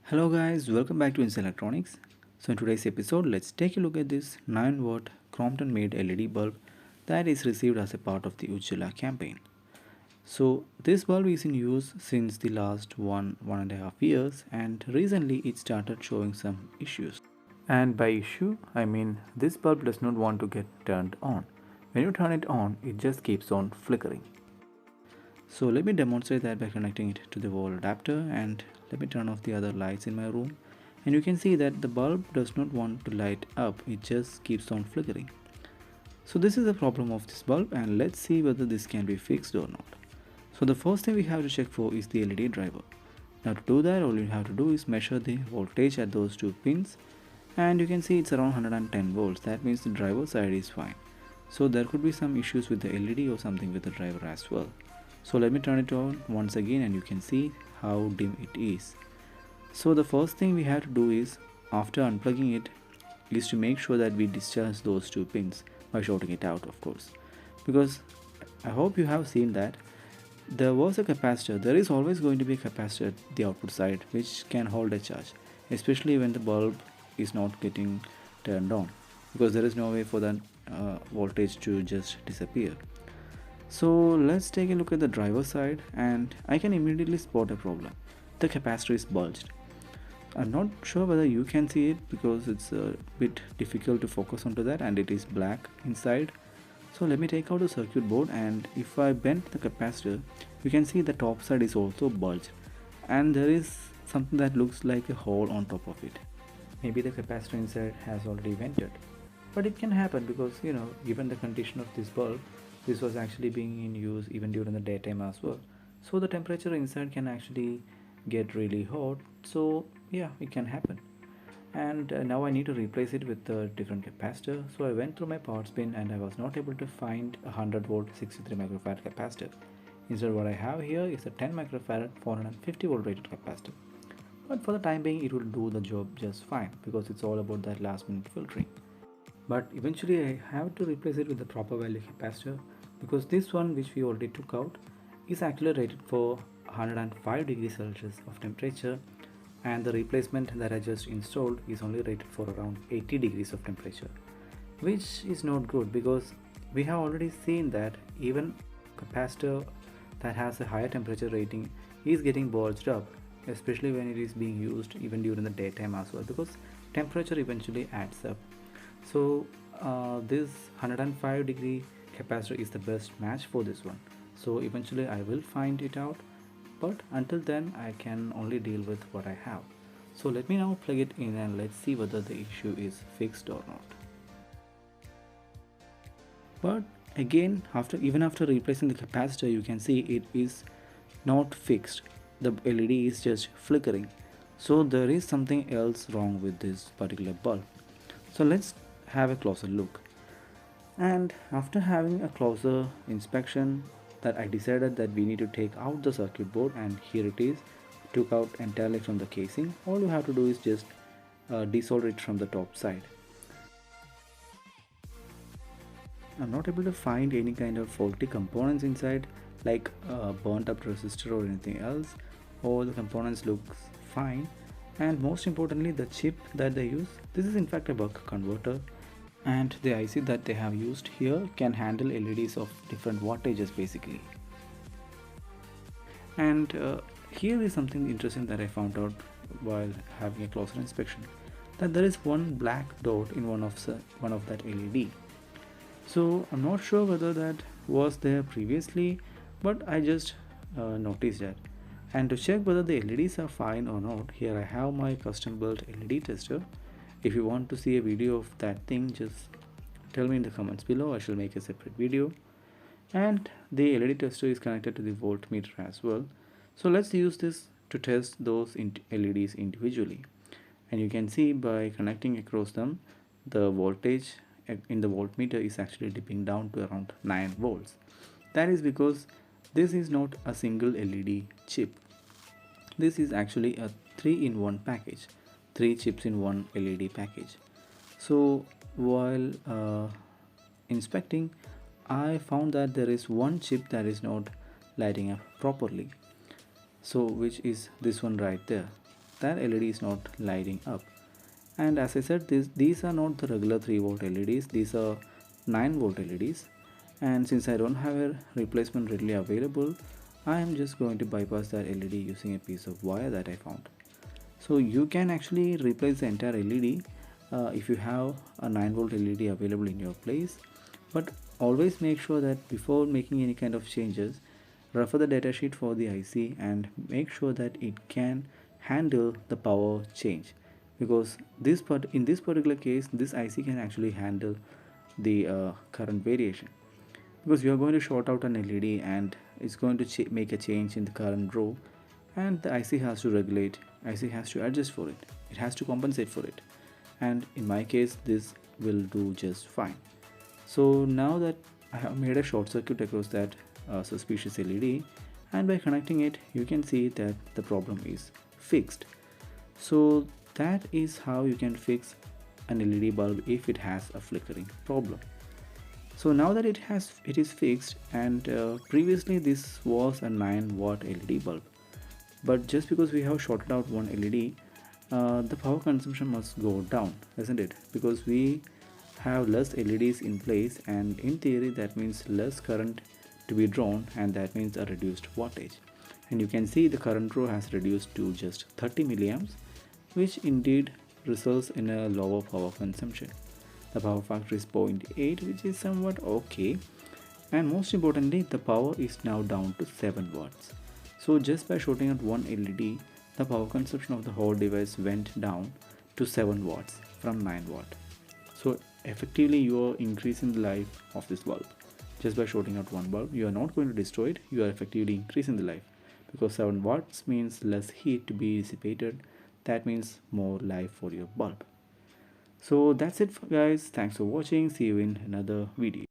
Hello guys, welcome back to Inside Electronics. So in today's episode, let's take a look at this 9-watt Crompton made LED bulb that is received as a part of the Ujjwala campaign. So this bulb is in use since the last one and a half years, and recently it started showing some issues. And by issue, I mean this bulb does not want to get turned on. When you turn it on, it just keeps on flickering. So let me demonstrate that by connecting it to the wall adapter, and let me turn off the other lights in my room, and you can see that the bulb does not want to light up, it just keeps on flickering. So this is the problem of this bulb, and let's see whether this can be fixed or not. So the first thing we have to check for is the LED driver. Now to do that, all you have to do is measure the voltage at those two pins, and you can see it's around 110 volts. That means the driver side is fine. So there could be some issues with the LED or something with the driver as well. So let me turn it on once again, and you can see how dim it is. So the first thing we have to do is, after unplugging it, is to make sure that we discharge those two pins by shorting it out, of course, because I hope you have seen that there was a capacitor. There is always going to be a capacitor at the output side which can hold a charge, especially when the bulb is not getting turned on, because there is no way for the voltage to just disappear. So let's take a look at the driver side, and I can immediately spot a problem. The capacitor is bulged. I'm not sure whether you can see it because it's a bit difficult to focus onto that, and it is black inside. So let me take out the circuit board, and if I bend the capacitor, you can see the top side is also bulged, and there is something that looks like a hole on top of it. Maybe the capacitor inside has already vented, but it can happen because, given the condition of this bulb, this was actually being in use even during the daytime as well. So the temperature inside can actually get really hot. So yeah, it can happen. And now I need to replace it with a different capacitor. So I went through my parts bin, and I was not able to find a 100 volt 63 microfarad capacitor. Instead, what I have here is a 10 microfarad 450 volt rated capacitor. But for the time being, it will do the job just fine because it's all about that last minute filtering. But eventually I have to replace it with the proper value capacitor, because this one which we already took out is actually rated for 105 degrees Celsius of temperature, and the replacement that I just installed is only rated for around 80 degrees of temperature, which is not good because we have already seen that even capacitor that has a higher temperature rating is getting bulged up, especially when it is being used even during the daytime as well, because temperature eventually adds up. So this 105 degree capacitor is the best match for this one. So eventually I will find it out, but until then I can only deal with what I have. So let me now plug it in, and let's see whether the issue is fixed or not. But again, even after replacing the capacitor, you can see it is not fixed. The LED is just flickering. So there is something else wrong with this particular bulb. So let's have a closer look. And after having a closer inspection, that I decided that we need to take out the circuit board, and here it is, took out entirely from the casing. All you have to do is just desolder it from the top side. I'm not able to find any kind of faulty components inside, like burnt up resistor or anything else. All the components look fine, and most importantly, the chip that they use, this is in fact a buck converter, and the IC that they have used here can handle LEDs of different wattages basically. And here is something interesting that I found out while having a closer inspection, that there is one black dot in one of that LED. So I'm not sure whether that was there previously, but I just noticed that. And to check whether the LEDs are fine or not, here I have my custom built LED tester. If you want to see a video of that thing, just tell me in the comments below. I shall make a separate video. And the LED tester is connected to the voltmeter as well. So let's use this to test those LEDs individually. And you can see by connecting across them, the voltage in the voltmeter is actually dipping down to around 9 volts. That is because this is not a single LED chip. This is actually a 3-in-1 package, 3 chips in one LED package. So while inspecting, I found that there is one chip that is not lighting up properly, so which is this one right there. that LED is not lighting up. And as I said, these are not the regular 3-volt LEDs, these are 9-volt LEDs. And since I don't have a replacement readily available, I am just going to bypass that LED using a piece of wire that I found. So you can actually replace the entire LED if you have a 9-volt LED available in your place, but always make sure that before making any kind of changes, refer the datasheet for the IC and make sure that it can handle the power change, because in this particular case this IC can actually handle the current variation, because you are going to short out an LED and it's going to make a change in the current row, and the IC has to regulate, IC has to adjust for it, it has to compensate for it, and in my case this will do just fine. So now that I have made a short circuit across that suspicious LED, and by connecting it you can see that the problem is fixed. So that is how you can fix an LED bulb if it has a flickering problem. So now that it is fixed, and previously this was a 9-watt LED bulb, but just because we have shorted out one LED, the power consumption must go down, isn't it? Because we have less LEDs in place, and in theory that means less current to be drawn, and that means a reduced wattage. And you can see the current row has reduced to just 30 milliamps, which indeed results in a lower power consumption. The power factor is 0.8, which is somewhat okay, and most importantly the power is now down to 7 watts. So just by shorting out one LED, the power consumption of the whole device went down to 7 watts from 9 watt. So effectively you are increasing the life of this bulb. Just by shorting out one bulb, you are not going to destroy it, you are effectively increasing the life, because 7 watts means less heat to be dissipated, that means more life for your bulb. So that's it guys, thanks for watching, see you in another video.